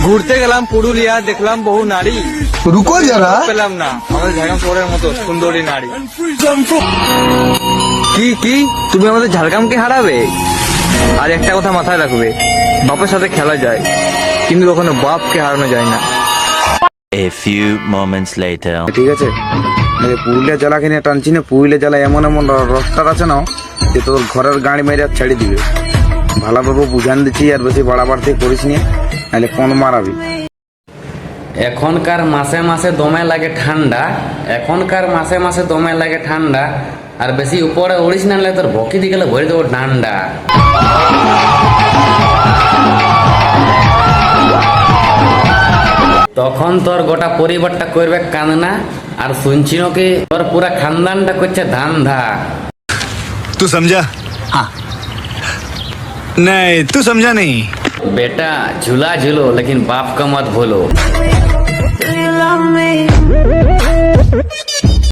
ঘুরতে গেলাম পুরুলিয়া, দেখলাম বহু নারী, रुको जरा। পেলাম না আমাদের ঝাড়গ্রাম শহরের মতো সুন্দরী নারী। কি কি তুমি আমাদের ঝাড়গ্রামকে হারাবে? আর একটা কথা মাথায় রাখবে, বাপের সাথে খেলা যায় কিন্তু কখনো বাপকে হারানো যায় না। A few moments later. ঠিক আছে, পুরুলিয়া জেলাকে নিয়ে টানছি না। পুরুলিয়া জেলা এমন এমন রাস্তা আছে না যে তোর ঘরের গাড়ি মেরে ছেড়ে দিবে। ভালোভাবে বুঝান দিচ্ছি, আর বেশি বাড়াবাড়তি করিস নি, নাহলে কোন মারাবি। এখনকার মাসে মাসে দমে লাগে ঠান্ডা, এখনকার মাসে মাসে দমে লাগে ঠান্ডা, আর বেশি উপরে উড়িস না, নাহলে তোর বকি দিয়ে গেলে ভরে দেবো ডান্ডা। তখন তোর গোটা পরিবারটা করবে কান্না, আর শুনছিল কি তোর পুরা খানদানটা করছে ধান্দা। तू समझा? हाँ। नहीं, तू समझा नहीं। बेटा झूला झूलो लेकिन बाप का मत भूलो।